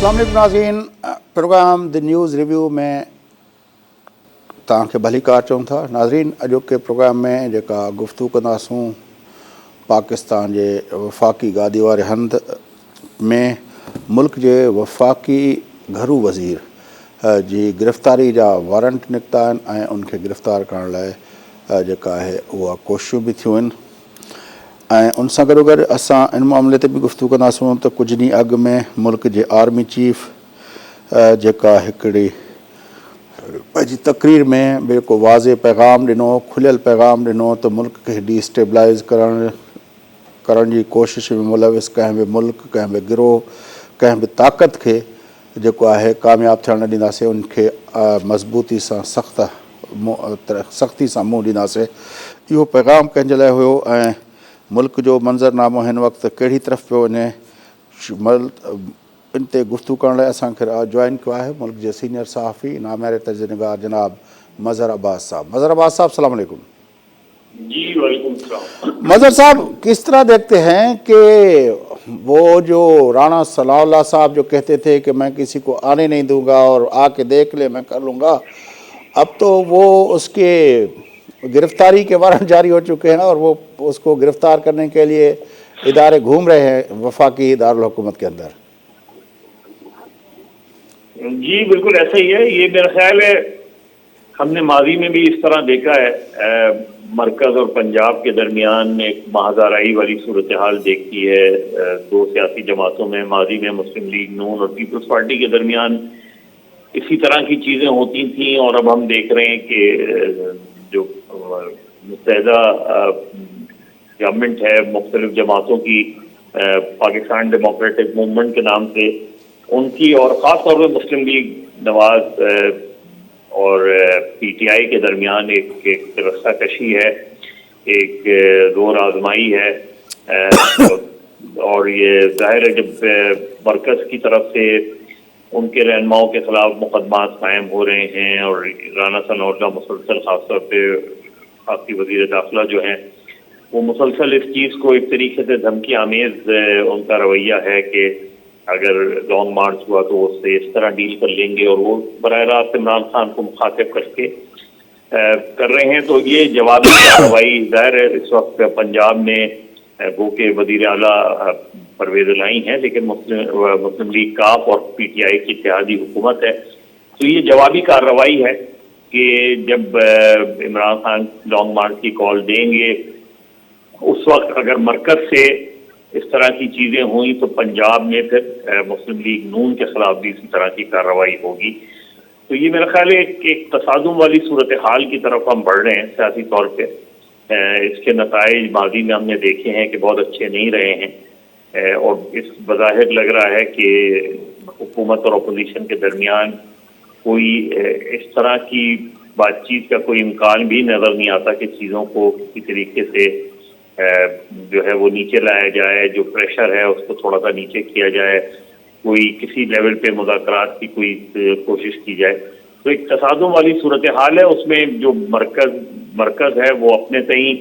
अस्सलाम वालेकुम नाज़रीन, प्रोग्राम द न्यूज़ रिव्यू में तव्हांखे भली कार चऊं था। नाज़रीन, अॼोके प्रोग्राम में जेका गुफ़्तगू कंदासूं पाकिस्तान जे वफ़ाक़ी गादी वारे हंध में मुल्क जे वफ़ाक़ी घरू वज़ीर जी गिरफ़्तारी जा वारंट निकिता आहिनि ऐं उनखे गिरफ़्तार करण लाइ जेका आहे उहा कोशिशूं बि थियूं आहिनि। ऐं उन सां गॾोगॾु असां इन मामले ते बि गुफ़्तगू कंदासूं त कुझु ॾींहं अॻु में मुल्क जे आर्मी चीफ जेका हिकिड़ी पंहिंजी तक़रीर में बिल्कुलु वाज़े पैगाम ॾिनो, खुलियल पैगाम ॾिनो त मुल्क खे डिस्टेबलाइज़ करण जी कोशिश में मुलविस कंहिं बि मुल्क, कंहिं बि गिरोह, कंहिं बि ताक़त खे जेको आहे कामयाबु थियणु न ॾींदासीं, उनखे मज़बूती सां सख़्ती सां मुंहुं ॾींदासीं। इहो पैगाम कंहिंजे लाइ हुयो ऐं मुल्क जो मंज़रनामो हिन वक़्तु कहिड़ी तरफ़ पियो वञे, इन ते गुफ़्तगू करण लाइ असांखे जॉइन कयो आहे मुल्क जे सीनियर सहाफ़ी नामारे तर्जुमेगार जनाब मज़हर अब्बास साहब। मज़हर अब्बास साहब, अस्सलाम वालेकुम। जी वालेकुम सलाम। मज़हर साहब, किस तरह देखते हैं कि वो जो राणा सनाउल्लाह साहब जो कहते थे कि मैं किसी को आने नहीं दूंगा और आके देख ले मैं कर लूँगा, अब तो वो उसके गिरफ्तारी के वारंट जारी हो चुके हैं और वो उसको गिरफ्तार करने के लिए इदारे घूम रहे हैं वफाकी दारुल हुकूमत के अंदर। जी बिल्कुल ऐसा ही है। ये मेरा ख्याल है हमने माजी में भी इस तरह देखा है, मरकज़ और पंजाब के दरमियान एक महाज़ाराई वाली सूरत हाल देखती है। दो सियासी जमातों में माजी में मुस्लिम लीग नून और पीपल्स पार्टी के दरमियान इसी तरह की चीज़ें होती थीं और अब हम देख रहे हैं कि जो मुत्तहिदा गवर्नमेंट है मुख्तलिफ जमातों की, पाकिस्तान डेमोक्रेटिक मूवमेंट के नाम से, उनकी और ख़ास तौर पर मुस्लिम लीग नवाज और पीटीआई के दरमियान एक रस्सा कशी है, एक जोर आजमाई है। और ये जाहिर है जब मरकज़ की तरफ से उनके रहनुमाओं के खिलाफ मुकदमात कायम हो रहे हैं और राना सनाउल्लाह मुसलसल खासतौर पर आपकी वज़ीर दाखिला जो हैं वो मुसलसल इस चीज़ को एक तरीके से धमकी आमेज़ उनका रवैया है कि अगर लॉन्ग मार्च हुआ तो उससे इस तरह डील कर लेंगे, और वो बराह रास्त इमरान खान को मुखातिब करके कर रहे हैं। तो ये जवाबी कार्रवाई ज़ाहिर है इस वक्त पंजाब में गो के वज़ीर आला परवेज़ लाई हैं, लेकिन मुस्लिम लीग काफ और पीटीआई की इत्तेहादी हुकूमत है। तो ये जवाबी कार्रवाई है कि जब इमरान खान लॉन्ग मार्च की कॉल देंगे उस वक्त अगर मरकज़ से इस तरह की चीज़ें हुई तो पंजाब में फिर मुस्लिम लीग नून के खिलाफ भी इसी तरह की कार्रवाई होगी। तो ये मेरा ख्याल है एक तसादुम वाली सूरत हाल की तरफ हम बढ़ रहे हैं सियासी तौर पे। इसके नताइज माजी में हमने देखे हैं कि बहुत अच्छे नहीं रहे हैं और इस बज़ाहिर लग रहा है कि हुकूमत और अपोजिशन के दरमियान कोई इस तरह की बातचीत का कोई इम्कान भी नज़र नहीं आता कि चीज़ों को किसी तरीके से जो है वो नीचे लाया जाए, जो प्रेशर है उसको थोड़ा सा नीचे किया जाए, कोई किसी लेवल पे मुज़ाकरात की कोई कोशिश की जाए। तो एक तसादुम वाली सूरत हाल है। उसमें जो मरकज़ है वो अपने से ही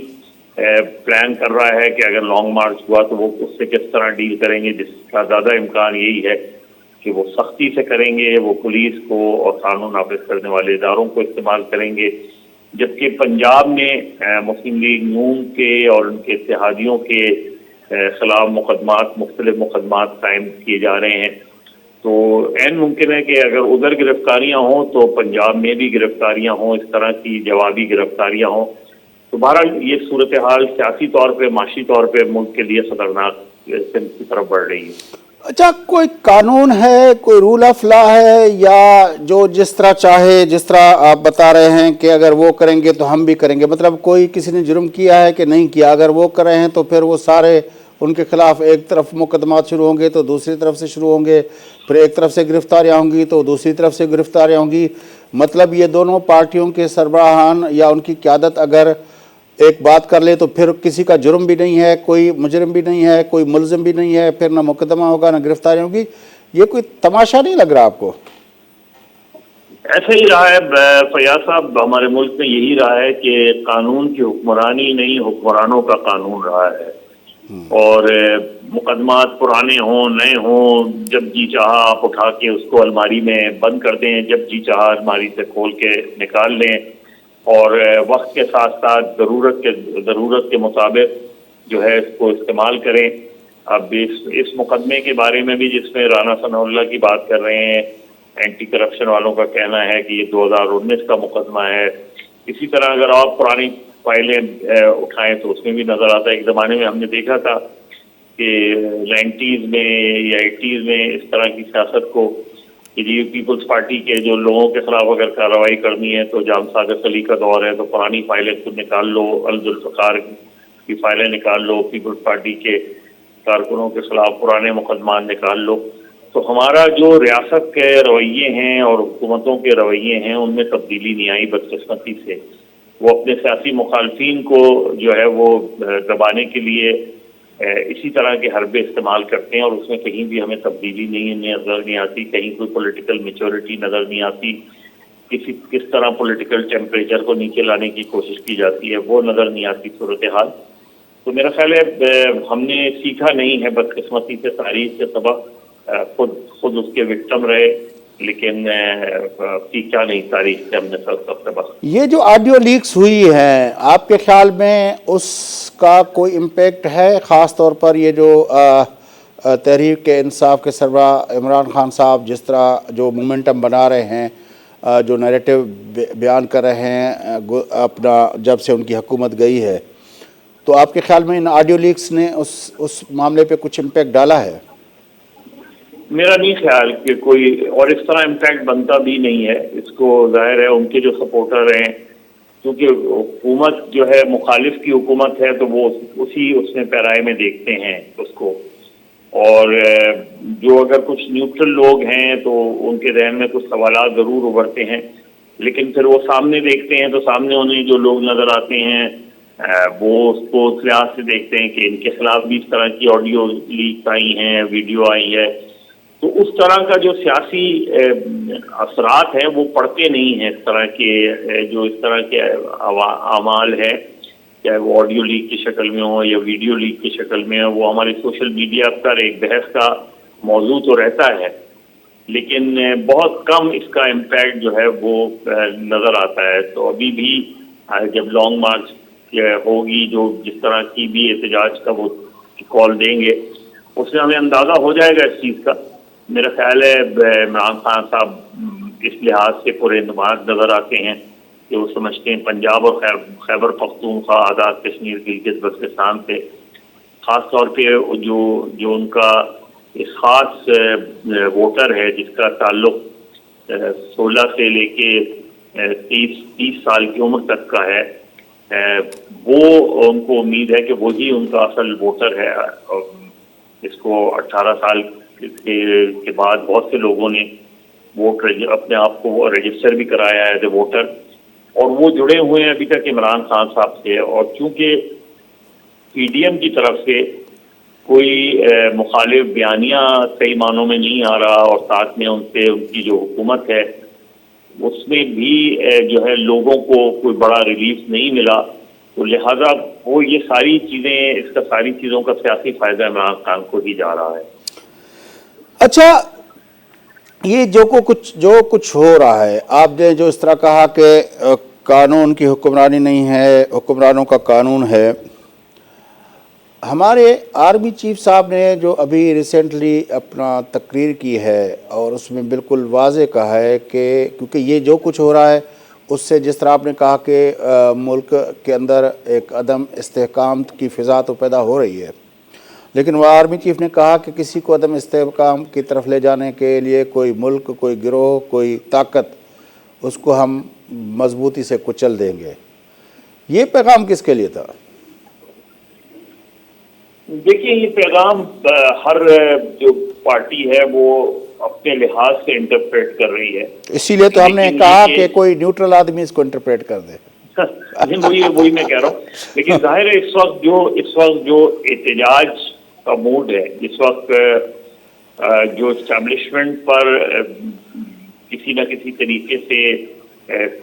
प्लान कर रहा है कि अगर लॉन्ग मार्च हुआ तो वो उससे किस तरह डील करेंगे, जिसका ज़्यादा इम्कान यही है कि वो सख्ती से करेंगे, वो पुलिस को और कानून नाफिज करने वाले इदारों को इस्तेमाल करेंगे। जबकि पंजाब में मुस्लिम लीग नून के और उनके इत्तेहादियों के खिलाफ मुख्तलिफ मुकदमात कायम किए जा रहे हैं। तो ऐन मुमकिन है कि अगर उधर गिरफ्तारियां हों तो पंजाब में भी गिरफ्तारियां हों, इस तरह की जवाबी गिरफ्तारियां हों। तो बहरहाल ये सूरत हाल सियासी तौर पर, माशी तौर पर मुल्क के लिए खतरनाक की तरफ बढ़ रही है। अच्छा, कोई कानून है, कोई रूल ऑफ लॉ है, या जो जिस तरह चाहे, जिस तरह आप बता रहे हैं कि अगर वो करेंगे तो हम भी करेंगे, मतलब कोई किसी ने जुर्म किया है कि नहीं किया, अगर वो कर रहे हैं तो फिर वो सारे उनके खिलाफ एक तरफ मुकदमात शुरू होंगे तो दूसरी तरफ से शुरू होंगे, फिर एक तरफ से गिरफ्तारियाँ होंगी तो दूसरी तरफ से गिरफ्तारियाँ होंगी। मतलब ये दोनों पार्टियों के सरबराहान या उनकी क़यादत अगर एक बात कर ले तो फिर किसी का जुर्म भी नहीं है, कोई मुजरिम भी नहीं है, कोई मुलजिम भी नहीं है, फिर ना मुकदमा होगा ना गिरफ्तारी होगी। ये कोई तमाशा नहीं लग रहा आपको? ऐसा ही रहा है फयाज साहब, हमारे मुल्क में यही रहा है कि कानून की हुक्मरानी नहीं, हुक्मरानों का कानून रहा है। اور مقدمات پرانے ہوں نئے ہوں، جب جی چاہا آپ اٹھا کے اس کو الماری میں بند کر دیں، جب جی چاہا الماری سے کھول کے نکال لیں، اور وقت کے ساتھ ساتھ ضرورت کے مطابق جو ہے اس کو استعمال کریں۔ اب اس مقدمے کے بارے میں بھی جس میں رانا ثناء اللہ کی بات کر رہے ہیں، اینٹی کرپشن والوں کا کہنا ہے کہ یہ 2019 کا مقدمہ ہے۔ اسی طرح اگر آپ پرانی فائلیں اٹھائیں تو اس میں بھی نظر آتا ہے ایک زمانے میں ہم نے دیکھا تھا کہ 90s میں یا 80s میں اس طرح کی سیاست کو کہ جی پیپلز پارٹی کے جو لوگوں کے خلاف اگر کارروائی کرنی ہے تو جام صادق علی کا دور ہے تو پرانی فائلیں خود نکال لو، الذوالفقار کی فائلیں نکال لو، پیپلز پارٹی کے کارکنوں کے خلاف پرانے مقدمات نکال لو۔ تو ہمارا جو ریاست کے رویے ہیں اور حکومتوں کے رویے ہیں ان میں تبدیلی نہیں آئی بدقسمتی سے۔ وہ اپنے سیاسی مخالفین کو جو ہے وہ دبانے کے لیے اسی طرح کے حربے استعمال کرتے ہیں، اور اس میں کہیں بھی ہمیں تبدیلی نظر نہیں آتی، کہیں کوئی پولیٹیکل میچورٹی نظر نہیں آتی، کس طرح پولیٹیکل ٹیمپریچر کو نیچے لانے کی کوشش کی جاتی ہے وہ نظر نہیں آتی صورتحال۔ تو میرا خیال ہے ہم نے سیکھا نہیں ہے بدقسمتی سے، تاریخ سے سبق، خود اس کے وکٹم رہے، لیکن سیکھا نہیں تاریخ سے ہم نے سب سبق۔ یہ جو آڈیو لیکس ہوئی ہیں آپ کے خیال میں اس کا کوئی امپیکٹ ہے، خاص طور پر یہ جو تحریک انصاف کے سربراہ عمران خان صاحب جس طرح جو مومنٹم بنا رہے ہیں، جو نیریٹو بیان کر رہے ہیں اپنا جب سے ان کی حکومت گئی ہے، تو آپ کے خیال میں ان آڈیو لیکس نے اس معاملے پہ کچھ امپیکٹ ڈالا ہے؟ میرا نہیں خیال کہ کوئی اور اس طرح امپیکٹ بنتا بھی نہیں ہے۔ اس کو ظاہر ہے ان کے جو سپورٹر ہیں، کیونکہ حکومت جو ہے مخالف کی حکومت ہے تو وہ اس میں پیرائے میں دیکھتے ہیں اس کو، اور جو اگر کچھ نیوٹرل لوگ ہیں تو ان کے ذہن میں کچھ سوالات ضرور ابھرتے ہیں، لیکن پھر وہ سامنے دیکھتے ہیں تو سامنے انہیں جو لوگ نظر آتے ہیں وہ اس کو اس لحاظ سے دیکھتے ہیں کہ ان کے خلاف بھی اس طرح کی آڈیو لیک آئی ہیں، ویڈیو آئی ہے، تو اس طرح کا جو سیاسی اثرات ہیں وہ پڑتے نہیں ہیں۔ اس طرح کے اعمال ہے، چاہے وہ آڈیو لیک کی شکل میں ہو یا ویڈیو لیک کی شکل میں ہو، وہ ہمارے سوشل میڈیا پر ایک بحث کا موضوع تو رہتا ہے، لیکن بہت کم اس کا امپیکٹ جو ہے وہ نظر آتا ہے۔ تو ابھی بھی جب لانگ مارچ ہوگی، جو جس طرح کی بھی احتجاج کا وہ کال دیں گے، اس سے ہمیں اندازہ ہو جائے گا اس چیز کا۔ میرا خیال ہے عمران خان صاحب اس لحاظ سے پورے اعتماد نظر آتے ہیں کہ وہ سمجھتے ہیں پنجاب اور خیبر پختونخوا، آزاد کشمیر، گلگت بلتستان سے خاص طور پہ جو ان کا ایک خاص ووٹر ہے جس کا تعلق 16 سے لے کے 30 سال کی عمر تک کا ہے، وہ ان کو امید ہے کہ وہی ان کا اصل ووٹر ہے۔ اس کو 18 سال کے بعد بہت سے لوگوں نے ووٹ اپنے آپ کو رجسٹر بھی کرایا ہے ایز اے ووٹر، اور وہ جڑے ہوئے ہیں ابھی تک عمران خان صاحب سے۔ اور چونکہ پی ڈی ایم کی طرف سے کوئی مخالف بیانیہ صحیح معنوں میں نہیں آ رہا، اور ساتھ میں ان کی جو حکومت ہے اس میں بھی جو ہے لوگوں کو کوئی بڑا ریلیف نہیں ملا، تو لہذا وہ یہ ساری چیزوں کا سیاسی فائدہ عمران خان کو ہی جا رہا ہے۔ اچھا، یہ جو کچھ ہو رہا ہے، آپ نے جو اس طرح کہا کہ قانون کی حکمرانی نہیں ہے، حکمرانوں کا قانون ہے، ہمارے آرمی چیف صاحب نے جو ابھی ریسنٹلی اپنا تقریر کی ہے اور اس میں بالکل واضح کہا ہے کہ کیونکہ یہ جو کچھ ہو رہا ہے اس سے جس طرح آپ نے کہا کہ ملک کے اندر ایک عدم استحکام کی فضا تو پیدا ہو رہی ہے، لیکن وہ آرمی چیف نے کہا کہ کسی کو عدم استحکام کی طرف لے جانے کے لیے کوئی ملک، کوئی گروہ، کوئی طاقت، اس کو ہم مضبوطی سے کچل دیں گے۔ یہ پیغام کس کے لیے تھا؟ دیکھیے، یہ پیغام ہر جو پارٹی ہے وہ اپنے لحاظ سے انٹرپریٹ کر رہی ہے، اسی لیے تو ہم نے کہا کہ کوئی نیوٹرل آدمی اس کو انٹرپریٹ کر دے۔ وہی میں کہہ رہا ہوں، لیکن ظاہر ہے اس وقت جو احتجاج کا موڈ ہے، اس وقت جو اسٹیبلشمنٹ پر کسی نہ کسی طریقے سے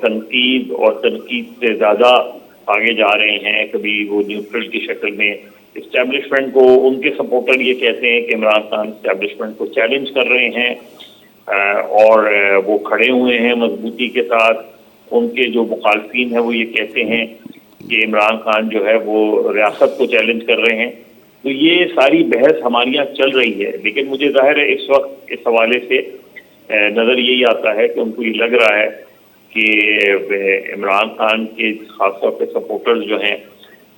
تنقید اور تنقید سے زیادہ آگے جا رہے ہیں، کبھی وہ نیوٹرل کی شکل میں اسٹیبلشمنٹ کو، ان کے سپورٹر یہ کہتے ہیں کہ عمران خان اسٹیبلشمنٹ کو چیلنج کر رہے ہیں اور وہ کھڑے ہوئے ہیں مضبوطی کے ساتھ. ان کے جو مخالفین ہیں وہ یہ کہتے ہیں کہ عمران خان جو ہے وہ ریاست کو چیلنج کر رہے ہیں. تو یہ ساری بحث ہمارے یہاں چل رہی ہے، لیکن مجھے ظاہر ہے اس وقت اس حوالے سے نظر یہی آتا ہے کہ ان کو یہ لگ رہا ہے کہ عمران خان کے خاص طور پہ سپورٹرز جو ہیں،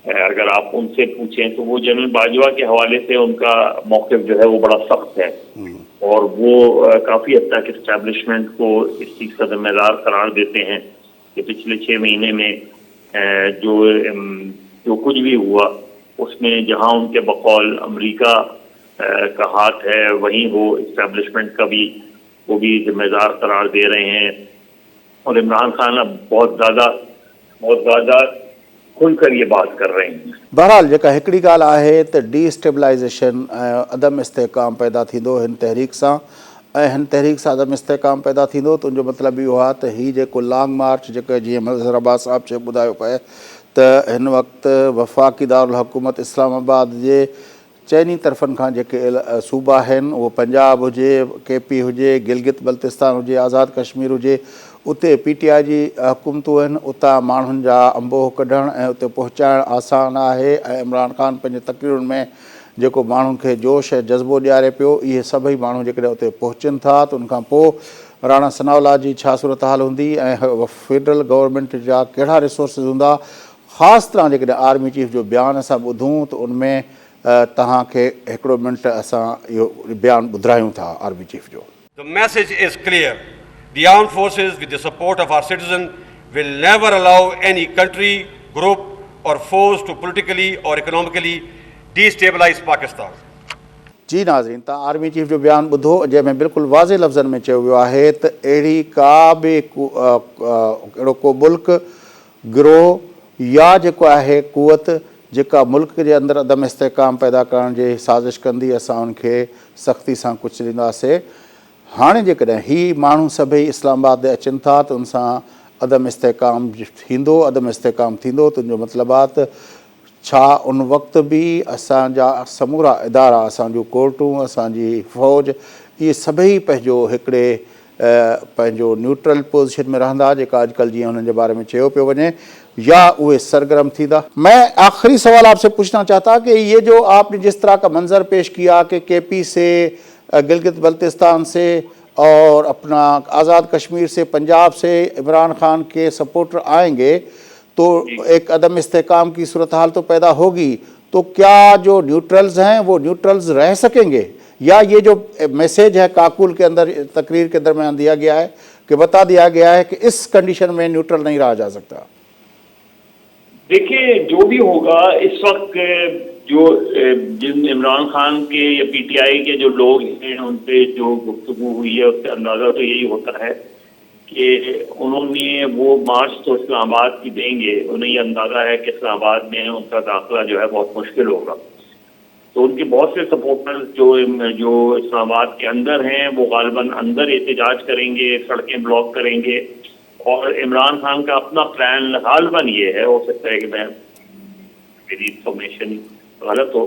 اگر آپ ان سے پوچھیں تو وہ جنرل باجوہ کے حوالے سے ان کا موقف جو ہے وہ بڑا سخت ہے، اور وہ کافی حد تک اسٹیبلشمنٹ کو اس چیز کا ذمہ دار قرار دیتے ہیں کہ پچھلے 6 مہینے میں جو کچھ بھی ہوا اس میں جہاں ان کے بقول امریکہ کا ہاتھ ہے، وہیں وہ اسٹیبلشمنٹ کا بھی وہ بھی ذمہ دار قرار دے رہے ہیں. اور عمران خان اب بہت زیادہ کھل کر یہ بات کر رہے ہیں. بہرحال जेका हिकिड़ी ॻाल्हि आहे त डिस्टेबलाइज़ेशन ऐं अदम इस्तेहकाम पैदा थींदो हिन तहरीक सां, ऐं हिन तहरीक सां अदम इस्तेहकाम पैदा थींदो त उनजो मतिलबु इहो आहे त हीउ जेको लॉन्ग मार्च जेको जीअं मज़हर अब्बास साहब चयो ॿुधायो पिए त हिन वक़्तु वफ़ाक़ी दारुल हुकूमत इस्लामाबाद जे चइनी तरफ़नि खां जेके सूबा आहिनि, उहो पंजाब हुजे, KP हुजे, गिलगित बल्तिस्तान हुजे, आज़ाद कश्मीर हुजे, उते PTI जी हुकूमतूं आहिनि. उतां माण्हुनि जा अंबोह कढणु ऐं उते पहुचाइणु आसान आहे. ऐं इमरान ख़ान पंहिंजे तक़रीरुनि में जेको माण्हुनि खे जोश ऐं जज़्बो ॾियारे पियो, इहे सभई माण्हू जेकॾहिं उते पहुचनि था त उनखां पोइ राणा सनाउल्लाह जी छा सूरत हाल हूंदी ऐं फेडरल गवर्नमेंट जा कहिड़ा रिसोर्सिस हूंदा. ख़ासि तरह जेकॾहिं आर्मी चीफ जो बयानु असां ॿुधूं त उनमें तव्हांखे हिकिड़ो मिंट असां इहो बयानु ॿुधायूं था आर्मी चीफ जो. The message is clear. The armed forces, with the support of our citizens, will never allow any country, group or force to politically or economically destabilize Pakistan. जी नाज़रीन, तव्हां आर्मी चीफ जो बयानु ॿुधो, जंहिंमें बिल्कुलु वाज़े लफ़्ज़नि में चयो वियो आहे त अहिड़ी का बि अहिड़ो को मुल्क, गिरोह या जेको आहे कुवत जेका मुल्क जे अंदरि अदम इस्तेहकाम पैदा करण जी साज़िश कंदी, असां उनखे सख़्ती सां कुझु ॾींदासीं. हाणे जेकॾहिं हीअ माण्हू सभई इस्लामाबाद अचनि था त उन सां अदम इस्तेहकाम थींदो, अदम इस्तेहकाम थींदो त उनजो मतिलबु आहे त छा उन वक़्तु बि असांजा समूरा इदारा, असांजूं कोर्टूं, असांजी फ़ौज, इहे सभई पंहिंजो हिकिड़े पंहिंजो न्यूट्रल पोज़ीशन में रहंदा, जेका अॼुकल्ह जीअं हुननि जे बारे में चयो पियो वञे, या उहे सरगर्म थींदा. मैं आखिरी सवाल आपसे पूछना चाहता कि ये जो आपने जिस तरह का मंजर पेश किया कि KP से, गिलगित बल्तिस्तान से और अपना आज़ाद कश्मीर से, पंजाब से इमरान खान के सपोर्टर आएंगे तो एक अदम इस्तेहकाम की सूरत हाल तो पैदा होगी, तो क्या जो न्यूट्रल्स हैं वो न्यूट्रल्स रह सकेंगे, या ये जो मैसेज है काकुल के अंदर तकरीर के दरमियान दिया गया है कि बता दिया गया है कि इस कंडीशन में न्यूट्रल नहीं रहा जा सकता? देखिए, जो भी होगा इस वक्त जो जिन इमरान खान के या PTI के जो लोग हैं उन पे जो गुफ्तगू हुई है उससे अंदाज़ा तो यही होता है कि उन्होंने वो मार्च तो इस्लामाबाद की देंगे, उन्हें ये अंदाज़ा है कि इस्लामाबाद में उनका दाखिला जो है बहुत मुश्किल होगा. तो उनके बहुत से सपोर्टर्स जो इस्लामाबाद के अंदर हैं वो गालिबन अंदर एहतजाज करेंगे, सड़कें ब्लॉक करेंगे. और इमरान खान का अपना प्लान गालिबन ये है, हो सकता है कि मेरी इंफॉर्मेशन गलत हो,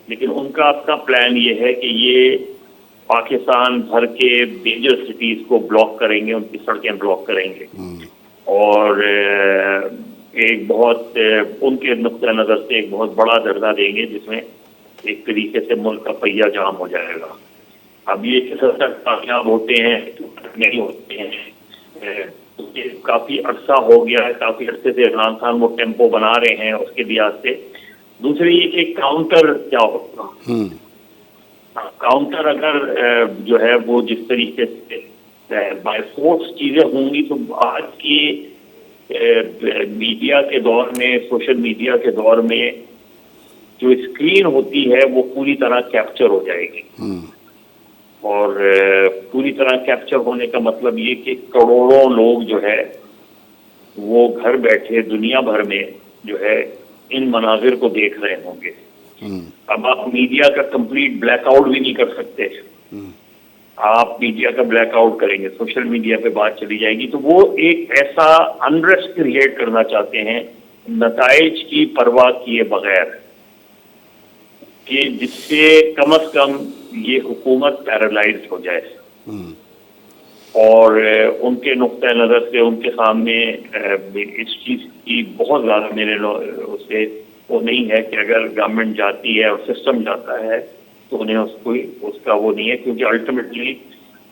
लेकिन उनका अपना प्लान ये है कि ये पाकिस्तान भर के मेजर सिटीज़ को ब्लॉक करेंगे, उनकी सड़कें ब्लॉक करेंगे और एक बहुत उनके नुक्ता नज़र से एक बहुत बड़ा दर्जा देंगे जिसमें एक तरीके से मुल्क का पहिया जाम हो जाएगा. अब ये किस हद तक कामयाब होते हैं नहीं होते हैं, काफ़ी अरसा हो गया है, काफ़ी अरसे से इमरान खान वो टेम्पो बना रहे हैं उसके लिहाज से. दूसरी ये कि काउंटर क्या होगा, काउंटर अगर जो है वो जिस तरीके से बाय फोर्स चीज़ें होंगी तो आज की मीडिया के दौर में, सोशल मीडिया के दौर में जो स्क्रीन होती है वो पूरी तरह कैप्चर हो जाएगी. और पूरी तरह कैप्चर होने का मतलब ये कि करोड़ों लोग जो है वो घर बैठे दुनिया भर में जो है इन मनाजिर को देख रहे होंगे. अब आप मीडिया का कंप्लीट ब्लैकआउट भी नहीं कर सकते. आप मीडिया का ब्लैकआउट करेंगे, सोशल मीडिया पे बात चली जाएगी, तो वो एक ऐसा अनरेस्ट क्रिएट करना चाहते हैं नताइज की परवाह किए बगैर, कि जिससे कम अज कम ये हुकूमत पैरालाइज हो जाए और उनके नुक्ता नज़र से उनके सामने इस चीज़ की बहुत ज़्यादा मेरे उससे वो नहीं है कि अगर गवर्नमेंट जाती है और सिस्टम जाता है तो उन्हें उसका वो नहीं है, क्योंकि अल्टीमेटली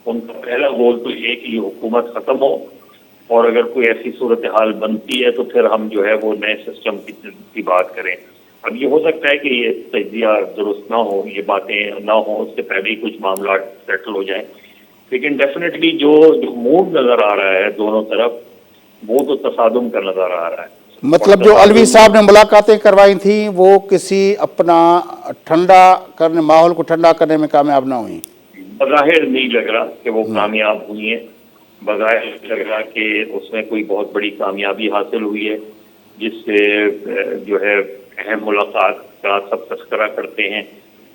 उनका पहला गोल तो ये कि ये हुकूमत ख़त्म हो, और अगर कोई ऐसी सूरत हाल बनती है तो फिर हम जो है वो नए सिस्टम की बात करें। अब ये हो सकता है कि ये तजिया दुरुस्त ना हो, ये बातें ना हो, उससे पहले ही कुछ मामला सेटल हो जाए, लेकिन डेफिनेटली जो मूड नज़र आ रहा है दोनों तरफ, वो तो तसादुम का नज़र आ रहा है। मतलब जो अलवी साहब ने मुलाकातें करवाई थी वो किसी अपना ठंडा करने, माहौल को ठंडा करने में कामयाब ना हुई? बज़ाहिर नहीं लग रहा कि वो कामयाब हुई है, बज़ाहिर लग रहा कि उसमें कोई बहुत बड़ी कामयाबी हासिल हुई है, जिससे जो है अहम मुलाकात का सब तस्करा करते हैं।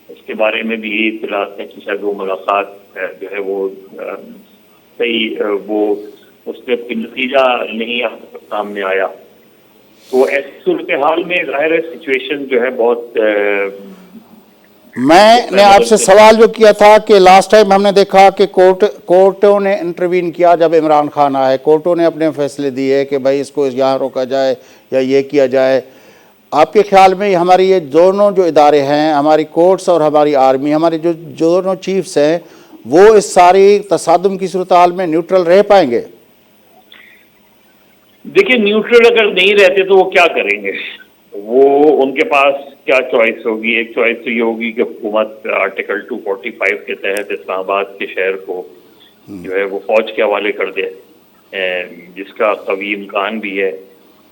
उसके बारे में भी ये इत्तलात है कि शायद वो मुलाकात जो है वो सही वो उसके नतीजा नहीं सामने आया। तो ऐसी सूरत हाल में ज़ाहिर है सिचुएशन जो है बहुत मैंने आपसे सवाल जो किया था कि लास्ट टाइम हमने देखा कि कोर्टों ने इंटरवीन किया जब इमरान खान आए, कोर्टों ने अपने फैसले दिए कि भाई इसको यहाँ रोका जाए या ये किया जाए। आपके ख्याल में हमारी ये दोनों जो इदारे हैं, हमारी कोर्ट्स और हमारी आर्मी, हमारे जो दोनों चीफ्स हैं, वो इस सारी तसादुम की सूरत हाल में न्यूट्रल रह पाएंगे? देखिए, न्यूट्रल अगर नहीं रहते तो वो क्या करेंगे? वो उनके पास क्या चॉइस होगी? एक चॉइस तो ये होगी कि हुकूमत आर्टिकल 245 के तहत इस्लामाबाद के शहर को जो है वो फौज के हवाले कर दे, जिसका कवी इम्कान भी है।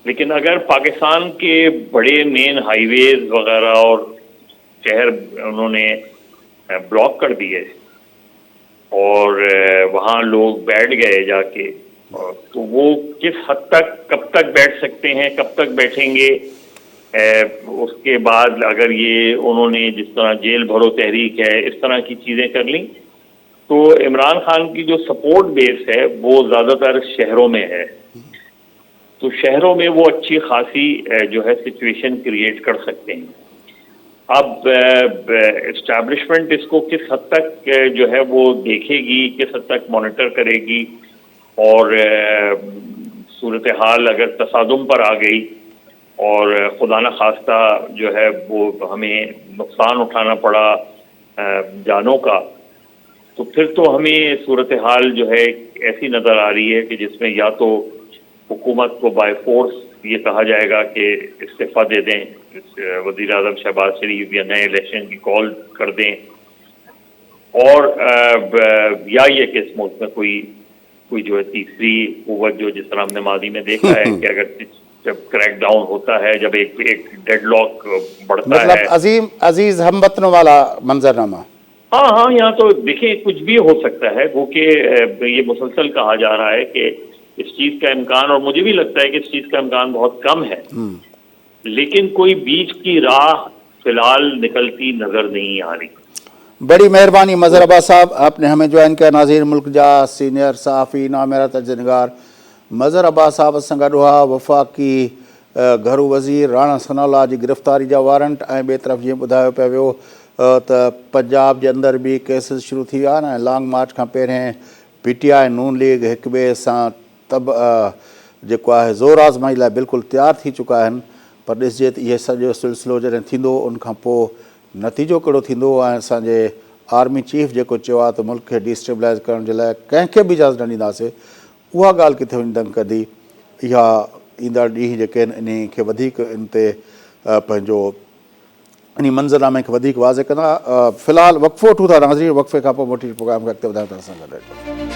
लेकिन अगर पाकिस्तान के बड़े मेन हाईवेज वगैरह और शहर उन्होंने ब्लॉक कर दिए और वहाँ लोग बैठ गए जाके, तो वो किस हद तक, कब तक बैठ सकते हैं, कब तक बैठेंगे? उसके बाद अगर ये उन्होंने जिस तरह जेल भरो तहरीक है, इस तरह की चीज़ें कर ली, तो इमरान खान की जो सपोर्ट बेस है वो ज़्यादातर शहरों में है, तो शहरों में वो अच्छी खासी जो है सिचुएशन क्रिएट कर सकते हैं। अब एस्टैब्लिशमेंट इसको किस हद तक जो है वो देखेगी, किस हद तक मॉनिटर करेगी, और सूरत हाल अगर तसादुम पर आ गई और खुदा न खास्ता जो है वो हमें नुकसान उठाना पड़ा जानों का, तो फिर तो हमें सूरत हाल जो है ऐसी नज़र आ रही है कि जिसमें या तो हुकूमत को बाय फोर्स ये कहा जाएगा कि इस्तीफ़ा दे दें, वज़ीर आज़म शहबाज शरीफ, या नए इलेक्शन की कॉल कर दें, और या ये कि इस मुल्क में कोई जो है तीसरी कुव्वत, जो जिस तरह हमने मादी में देखा है कि अगर जब क्रैक डाउन होता है, जब एक डेडलॉक बढ़ता मतलब है, अजीज हमवतनों वाला मंजरनामा। हाँ, यहाँ तो देखिए कुछ भी हो सकता है, वो कि ये मुसलसल कहा जा रहा है कि इस चीज़ का इम्कान, और मुझे भी लगता है कि इस चीज़ का इम्कान बहुत कम है, लेकिन कोई बीच की राह फिलहाल निकलती नज़र नहीं आ रही। बड़ी मेहरबानी मज़हर अब्बास साहब, आपने हमें ज्वाइन किया। नाज़रीन, मुल्क जा सीनियर सहाफ़ी नामेरा तर्जनगार मज़हर अब्बास साहब सां गॾु हुआ। वफ़ाक़ी घरू वज़ीर राणा सनाउल्लाह जी गिरफ़्तारी जा वारंट, ऐं ॿिए तरफ़ जीअं ॿुधायो पिया वियो त पंजाब जे अंदरि बि केसिस शुरू थी विया आहिनि, ऐं लॉन्ग मार्च खां पहिरें PTI नून लीग हिक ॿिए सां जेको आहे ज़ोर आज़माई लाइ बिल्कुलु तयारु थी चुका आहिनि। पर ॾिसजे त इहे सॼो सिलसिलो जॾहिं थींदो, उनखां पोइ नतीजो कहिड़ो थींदो। ऐं असांजे आर्मी चीफ जेको चयो आहे त मुल्क खे डिस्टेबलाइज़ करण जे लाइ कंहिंखे बि इजाज़त न ॾींदासीं, उहा ॻाल्हि किथे वञी दंग कंदी। इहा ईंदड़ ॾींहं जेके आहिनि इन खे वधीक इन ते पंहिंजो इन मंज़रनामे खे वधीक वाज़े कंदा। फ़िलहालु वक़फ़ो वठूं था नाज़रीन, वक़फ़े खां पोइ मोटी प्रोग्राम खे अॻिते वधाइण था असां गॾु।